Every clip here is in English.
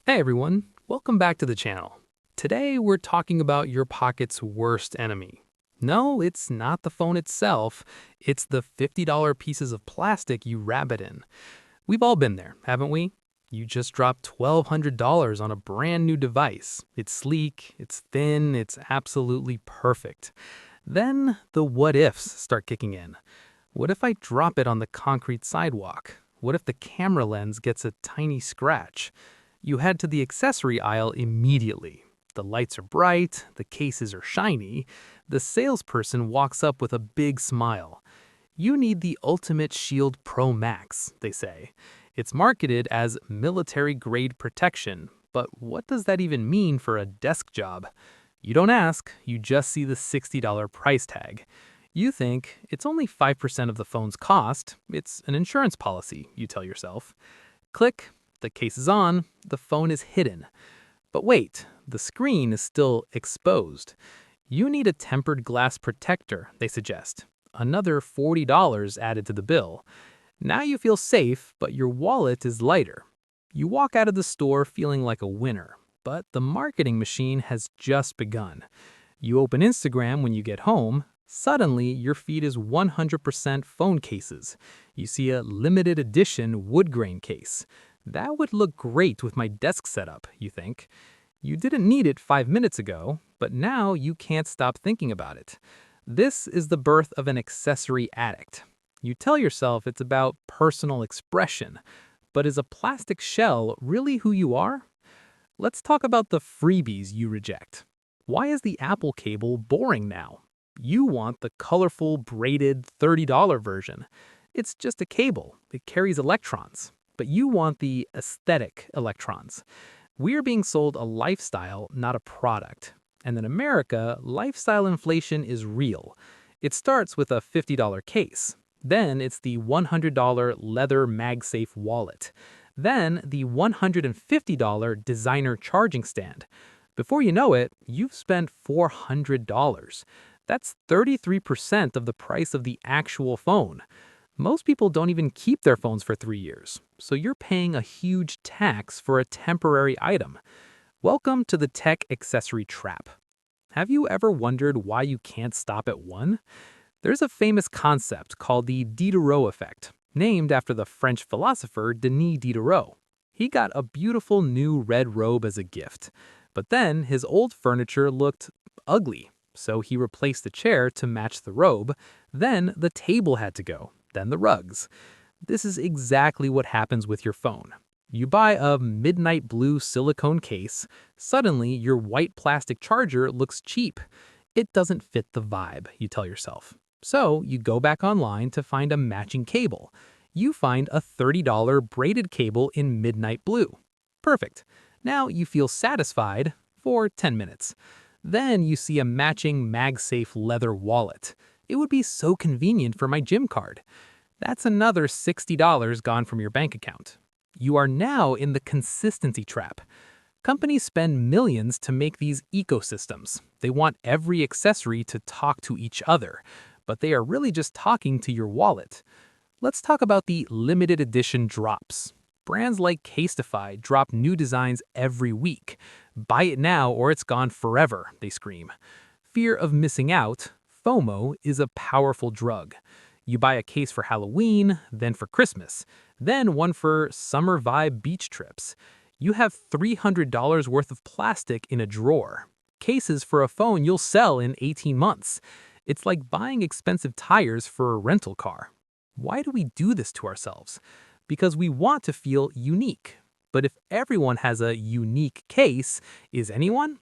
Hey everyone, welcome back to the channel. Today we're talking about your pocket's worst enemy. No, it's not the phone itself, it's the $50 pieces of plastic you wrap it in. We've all been there, haven't we? You just dropped $1,200 on a brand new device. It's sleek, it's thin, it's absolutely perfect. Then the what ifs start kicking in. What if I drop it on the concrete sidewalk? What if the camera lens gets a tiny scratch? You head to the accessory aisle immediately. The lights are bright, the cases are shiny, the salesperson walks up with a big smile. You need the Ultimate Shield Pro Max, they say. It's marketed as military-grade protection, but what does that even mean for a desk job? You don't ask, you just see the $60 price tag. You think it's only 5% of the phone's cost, it's an insurance policy, you tell yourself. Click, the case is on, the phone is hidden. But wait, the screen is still exposed. You need a tempered glass protector, they suggest. Another $40 added to the bill. Now you feel safe, but your wallet is lighter. You walk out of the store feeling like a winner, but the marketing machine has just begun. You open Instagram when you get home. Suddenly, your feed is 100% phone cases. You see a limited edition wood grain case. That would look great with my desk setup, you think. You didn't need it 5 minutes ago, but now you can't stop thinking about it. This is the birth of an accessory addict. You tell yourself it's about personal expression, but is a plastic shell really who you are? Let's talk about the freebies you reject. Why is the Apple cable boring now? You want the colorful, braided $30 version. It's just a cable. It carries electrons. But you want the aesthetic electrons. We're being sold a lifestyle, not a product. And in America, lifestyle inflation is real. It starts with a $50 case. Then it's the $100 leather MagSafe wallet. Then the $150 designer charging stand. Before you know it, you've spent $400. That's 33% of the price of the actual phone. Most people don't even keep their phones for 3 years, so you're paying a huge tax for a temporary item. Welcome to the tech accessory trap. Have you ever wondered why you can't stop at one? There's a famous concept called the Diderot effect, named after the French philosopher Denis Diderot. He got a beautiful new red robe as a gift, but then his old furniture looked ugly, so he replaced the chair to match the robe. Then the table had to go. Then the rugs. This is exactly what happens with your phone. You buy a midnight blue silicone case, suddenly your white plastic charger looks cheap. It doesn't fit the vibe, you tell yourself. So you go back online to find a matching cable. You find a $30 braided cable in midnight blue. Perfect. Now you feel satisfied for 10 minutes. Then you see a matching MagSafe leather wallet. It would be so convenient for my gym card. That's another $60 gone from your bank account. You are now in the consistency trap. Companies spend millions to make these ecosystems. They want every accessory to talk to each other, but they are really just talking to your wallet. Let's talk about the limited edition drops. Brands like Casetify drop new designs every week. Buy it now or it's gone forever, they scream. Fear of missing out, FOMO, is a powerful drug. You buy a case for Halloween, then for Christmas, then one for summer vibe beach trips. You have $300 worth of plastic in a drawer. Cases for a phone you'll sell in 18 months. It's like buying expensive tires for a rental car. Why do we do this to ourselves? Because we want to feel unique. But if everyone has a unique case, is anyone?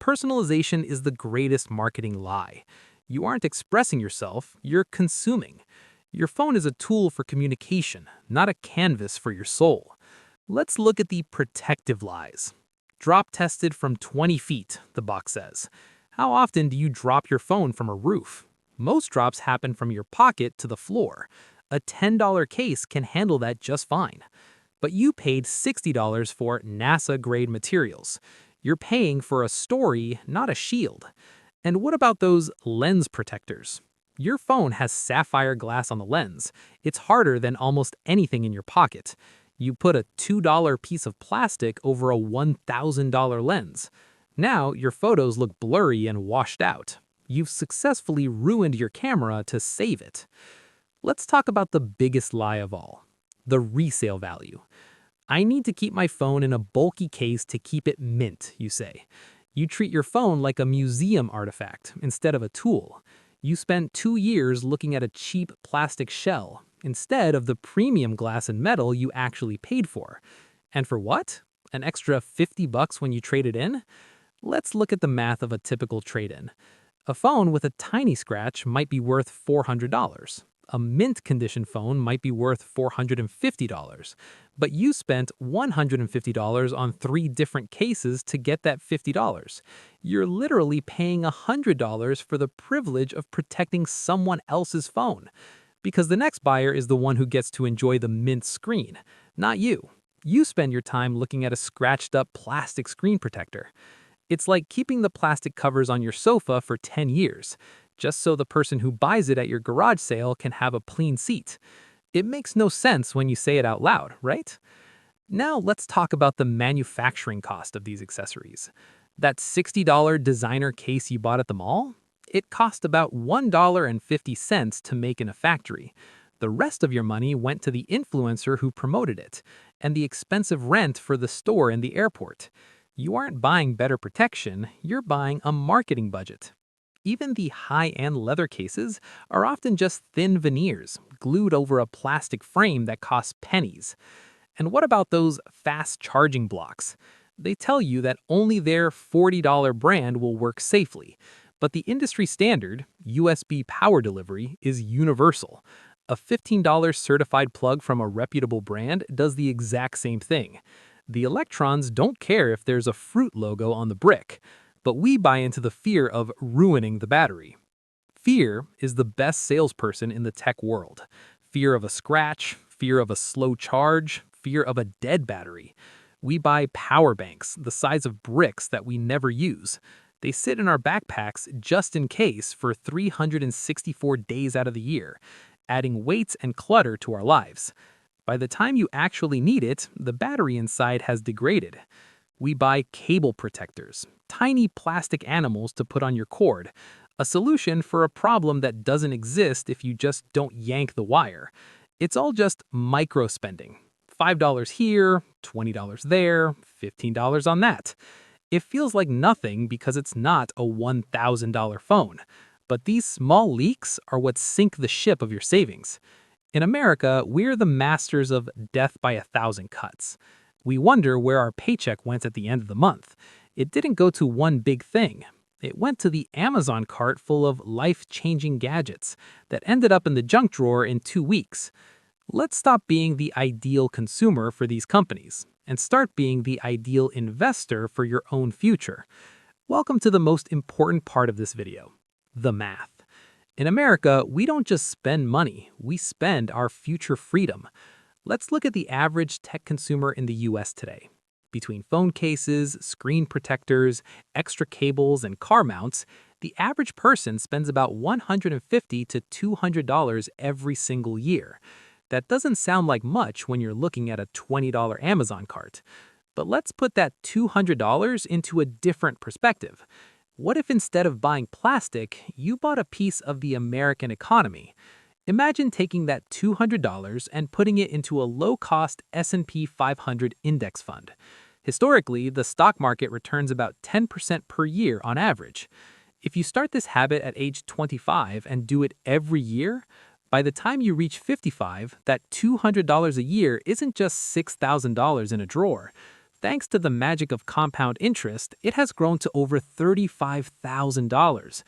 Personalization is the greatest marketing lie. You aren't expressing yourself, you're consuming. Your phone is a tool for communication, not a canvas for your soul. Let's look at the protective lies. Drop tested from 20 feet, the box says. How often do you drop your phone from a roof? Most drops happen from your pocket to the floor. A $10 case can handle that just fine. But you paid $60 for NASA-grade materials. You're paying for a story, not a shield. And what about those lens protectors? Your phone has sapphire glass on the lens. It's harder than almost anything in your pocket. You put a $2 piece of plastic over a $1,000 lens. Now your photos look blurry and washed out. You've successfully ruined your camera to save it. Let's talk about the biggest lie of all, the resale value. I need to keep my phone in a bulky case to keep it mint, you say. You treat your phone like a museum artifact instead of a tool. You spent 2 years looking at a cheap plastic shell instead of the premium glass and metal you actually paid for. And for what? An extra $50 when you trade it in? Let's look at the math of a typical trade-in. A phone with a tiny scratch might be worth $400. A mint condition phone might be worth $450, but you spent $150 on 3 different cases to get that $50. You're literally paying $100 for the privilege of protecting someone else's phone, because the next buyer is the one who gets to enjoy the mint screen, not you. You spend your time looking at a scratched up plastic screen protector. It's like keeping the plastic covers on your sofa for 10 years, just so the person who buys it at your garage sale can have a clean seat. It makes no sense when you say it out loud, right? Now let's talk about the manufacturing cost of these accessories. That $60 designer case you bought at the mall? It cost about $1.50 to make in a factory. The rest of your money went to the influencer who promoted it, and the expensive rent for the store and the airport. You aren't buying better protection, you're buying a marketing budget. Even the high-end leather cases are often just thin veneers, glued over a plastic frame that costs pennies. And what about those fast charging blocks? They tell you that only their $40 brand will work safely, but the industry standard, USB power delivery, is universal. A $15 certified plug from a reputable brand does the exact same thing. The electrons don't care if there's a fruit logo on the brick, but we buy into the fear of ruining the battery. Fear is the best salesperson in the tech world. Fear of a scratch, fear of a slow charge, fear of a dead battery. We buy power banks the size of bricks that we never use. They sit in our backpacks just in case for 364 days out of the year, adding weight and clutter to our lives. By the time you actually need it, the battery inside has degraded. We buy cable protectors, tiny plastic animals to put on your cord, a solution for a problem that doesn't exist if you just don't yank the wire. It's all just micro spending. $5 here, $20 there, $15 on that. It feels like nothing because it's not a $1,000 phone. But these small leaks are what sink the ship of your savings. In America, we're the masters of death by 1,000 cuts. We wonder where our paycheck went at the end of the month. It didn't go to one big thing. It went to the Amazon cart full of life-changing gadgets that ended up in the junk drawer in 2 weeks. Let's stop being the ideal consumer for these companies and start being the ideal investor for your own future. Welcome to the most important part of this video, the math. In America, we don't just spend money, we spend our future freedom. Let's look at the average tech consumer in the US today. Between phone cases, screen protectors, extra cables, and car mounts, the average person spends about $150 to $200 every single year. That doesn't sound like much when you're looking at a $20 Amazon cart. But let's put that $200 into a different perspective. What if instead of buying plastic, you bought a piece of the American economy? Imagine taking that $200 and putting it into a low-cost S&P 500 index fund. Historically, the stock market returns about 10% per year on average. If you start this habit at age 25 and do it every year, by the time you reach 55, that $200 a year isn't just $6,000 in a drawer. Thanks to the magic of compound interest, it has grown to over $35,000.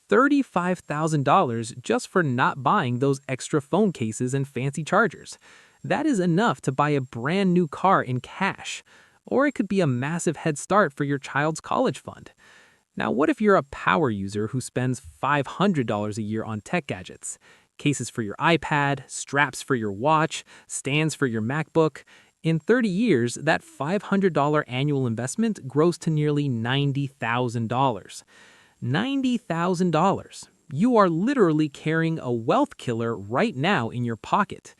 $35,000 just for not buying those extra phone cases and fancy chargers. That is enough to buy a brand new car in cash. Or it could be a massive head start for your child's college fund. Now, what if you're a power user who spends $500 a year on tech gadgets? Cases for your iPad, straps for your watch, stands for your MacBook. In 30 years, that $500 annual investment grows to nearly $90,000. $90,000. You are literally carrying a wealth killer right now in your pocket.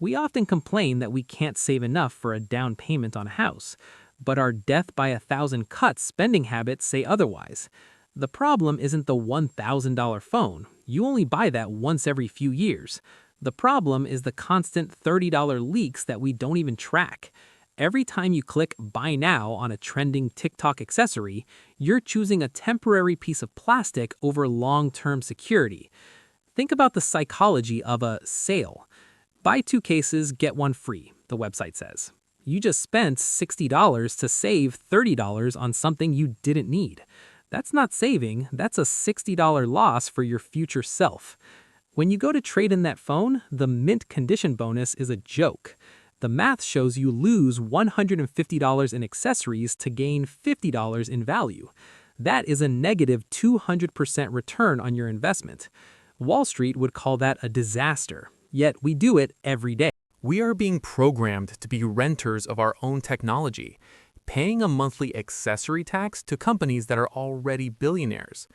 We often complain that we can't save enough for a down payment on a house, but our death by a thousand cuts spending habits say otherwise. The problem isn't the $1,000 phone. You only buy that once every few years. The problem is the constant $30 leaks that we don't even track. Every time you click Buy Now on a trending TikTok accessory, you're choosing a temporary piece of plastic over long-term security. Think about the psychology of a sale. Buy 2 cases, get 1 free, the website says. You just spent $60 to save $30 on something you didn't need. That's not saving, that's a $60 loss for your future self. When you go to trade in that phone, the mint condition bonus is a joke. The math shows you lose $150 in accessories to gain $50 in value. That is a negative 200% return on your investment. Wall Street would call that a disaster, yet we do it every day. We are being programmed to be renters of our own technology, paying a monthly accessory tax to companies that are already billionaires.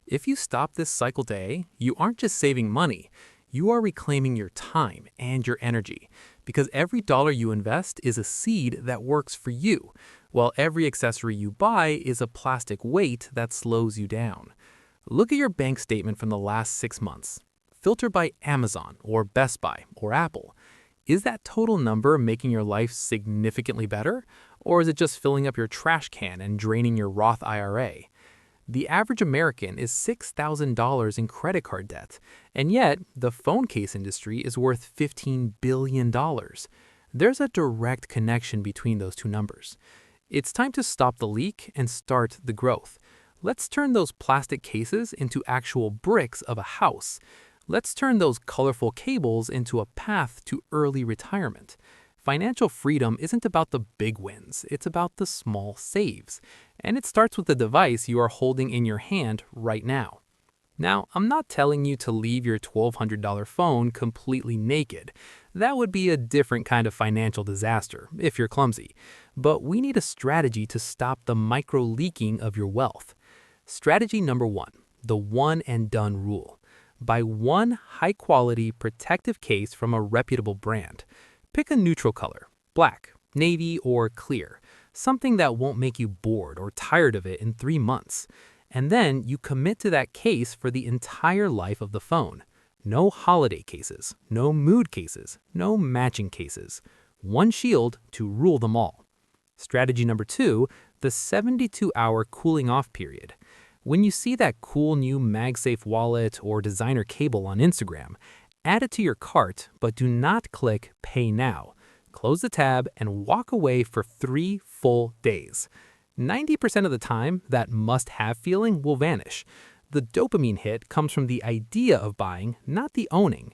If you stop this cycle today, you aren't just saving money, you are reclaiming your time and your energy, because every dollar you invest is a seed that works for you, while every accessory you buy is a plastic weight that slows you down. Look at your bank statement from the last 6 months. Filter by Amazon or Best Buy or Apple. Is that total number making your life significantly better, or is it just filling up your trash can and draining your Roth IRA? The average American is $6,000 in credit card debt, and yet the phone case industry is worth $15 billion. There's a direct connection between those two numbers. It's time to stop the leak and start the growth. Let's turn those plastic cases into actual bricks of a house. Let's turn those colorful cables into a path to early retirement. Financial freedom isn't about the big wins, it's about the small saves. And it starts with the device you are holding in your hand right now. Now, I'm not telling you to leave your $1,200 phone completely naked. That would be a different kind of financial disaster, if you're clumsy. But we need a strategy to stop the micro-leaking of your wealth. Strategy number 1, the one and done rule. Buy one high-quality protective case from a reputable brand. Pick a neutral color, black, navy, or clear, something that won't make you bored or tired of it in 3 months. And then you commit to that case for the entire life of the phone. No holiday cases, no mood cases, no matching cases. One shield to rule them all. Strategy number 2, the 72-hour cooling off period. When you see that cool new MagSafe wallet or designer cable on Instagram, add it to your cart, but do not click Pay Now. Close the tab and walk away for 3 full days. 90% of the time, that must-have feeling will vanish. The dopamine hit comes from the idea of buying, not the owning.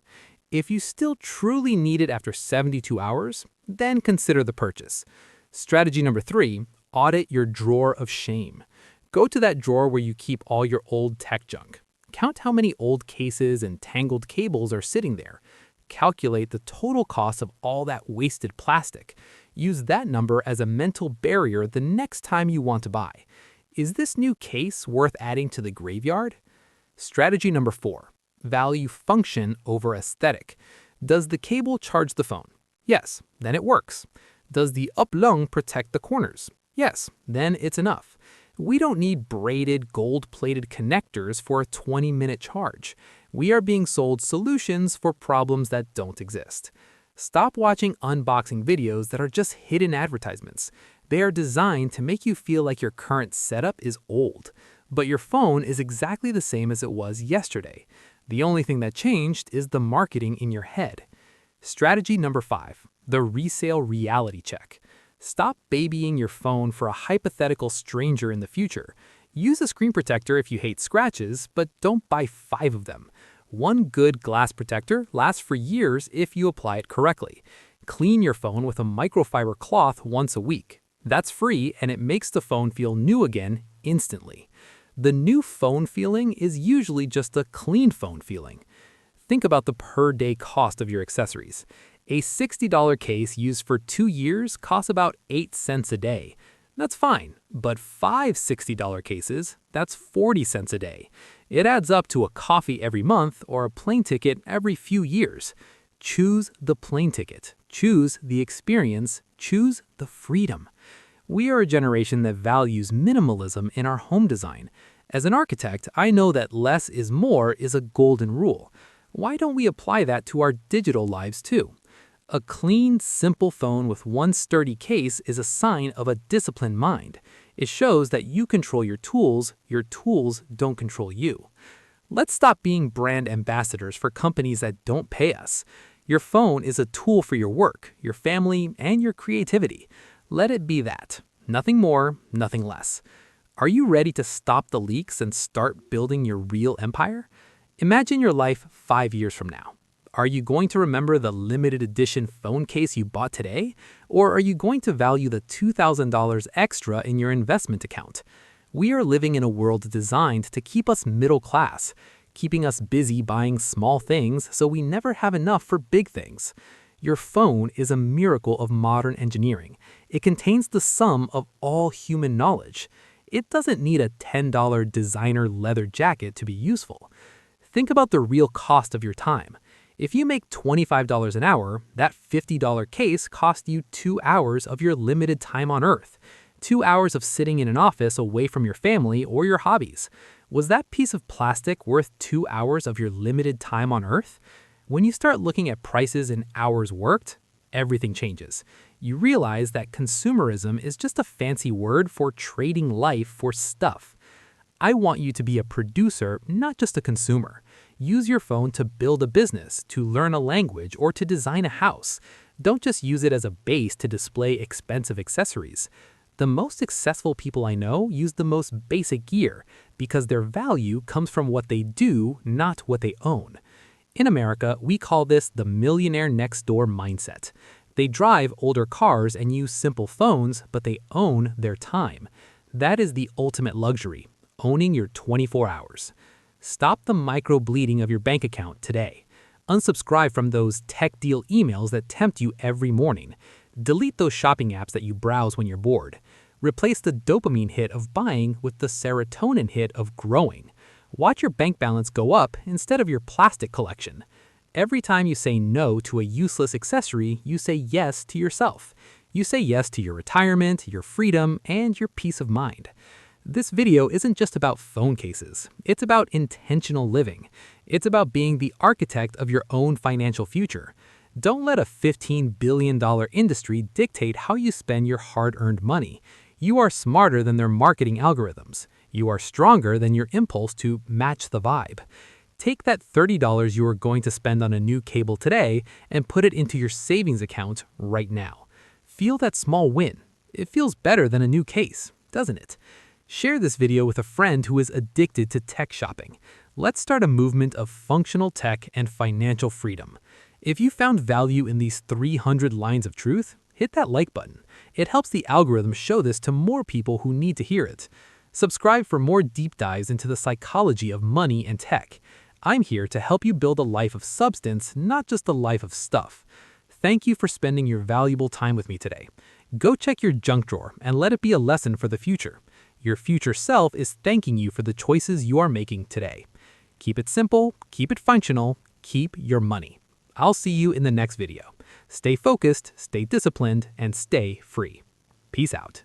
If you still truly need it after 72 hours, then consider the purchase. Strategy number 3, audit your drawer of shame. Go to that drawer where you keep all your old tech junk. Count how many old cases and tangled cables are sitting there. Calculate the total cost of all that wasted plastic. Use that number as a mental barrier the next time you want to buy. Is this new case worth adding to the graveyard? Strategy number 4, value function over aesthetic. Does the cable charge the phone? Yes, then it works. Does the up-lung protect the corners? Yes, then it's enough. We don't need braided, gold-plated connectors for a 20-minute charge. We are being sold solutions for problems that don't exist. Stop watching unboxing videos that are just hidden advertisements. They are designed to make you feel like your current setup is old, but your phone is exactly the same as it was yesterday. The only thing that changed is the marketing in your head. Strategy number 5, the resale reality check. Stop babying your phone for a hypothetical stranger in the future. Use a screen protector if you hate scratches, but don't buy 5 of them. One good glass protector lasts for years if you apply it correctly. Clean your phone with a microfiber cloth once a week. That's free and it makes the phone feel new again instantly. The new phone feeling is usually just a clean phone feeling. Think about the per-day cost of your accessories. A $60 case used for 2 years costs about 8 cents a day. That's fine, but 5 $60 cases, that's 40 cents a day. It adds up to a coffee every month or a plane ticket every few years. Choose the plane ticket. Choose the experience. Choose the freedom. We are a generation that values minimalism in our home design. As an architect, I know that less is more is a golden rule. Why don't we apply that to our digital lives too? A clean, simple phone with one sturdy case is a sign of a disciplined mind. It shows that you control your tools don't control you. Let's stop being brand ambassadors for companies that don't pay us. Your phone is a tool for your work, your family, and your creativity. Let it be that. Nothing more, nothing less. Are you ready to stop the leaks and start building your real empire? Imagine your life 5 years from now. Are you going to remember the limited edition phone case you bought today? Or are you going to value the $2,000 extra in your investment account? We are living in a world designed to keep us middle class, keeping us busy buying small things so we never have enough for big things. Your phone is a miracle of modern engineering. It contains the sum of all human knowledge. It doesn't need a $10 designer leather jacket to be useful. Think about the real cost of your time. If you make $25 an hour, that $50 case cost you 2 hours of your limited time on Earth. 2 hours of sitting in an office away from your family or your hobbies. Was that piece of plastic worth 2 hours of your limited time on Earth? When you start looking at prices in hours worked, everything changes. You realize that consumerism is just a fancy word for trading life for stuff. I want you to be a producer, not just a consumer. Use your phone to build a business, to learn a language, or to design a house. Don't just use it as a base to display expensive accessories. The most successful people I know use the most basic gear because their value comes from what they do, not what they own. In America, we call this the millionaire next door mindset. They drive older cars and use simple phones, but they own their time. That is the ultimate luxury, owning your 24 hours. Stop the micro-bleeding of your bank account today. Unsubscribe from those tech deal emails that tempt you every morning. Delete those shopping apps that you browse when you're bored. Replace the dopamine hit of buying with the serotonin hit of growing. Watch your bank balance go up instead of your plastic collection. Every time you say no to a useless accessory, you say yes to yourself. You say yes to your retirement, your freedom, and your peace of mind. This video isn't just about phone cases. It's about intentional living. It's about being the architect of your own financial future. Don't let a $15 billion industry dictate how you spend your hard-earned money. You are smarter than their marketing algorithms. You are stronger than your impulse to match the vibe. Take that $30 you are going to spend on a new cable today and put it into your savings account right now. Feel that small win. It feels better than a new case, doesn't it? Share this video with a friend who is addicted to tech shopping. Let's start a movement of functional tech and financial freedom. If you found value in these 300 lines of truth, hit that like button. It helps the algorithm show this to more people who need to hear it. Subscribe for more deep dives into the psychology of money and tech. I'm here to help you build a life of substance, not just a life of stuff. Thank you for spending your valuable time with me today. Go check your junk drawer and let it be a lesson for the future. Your future self is thanking you for the choices you are making today. Keep it simple, keep it functional, keep your money. I'll see you in the next video. Stay focused, stay disciplined, and stay free. Peace out.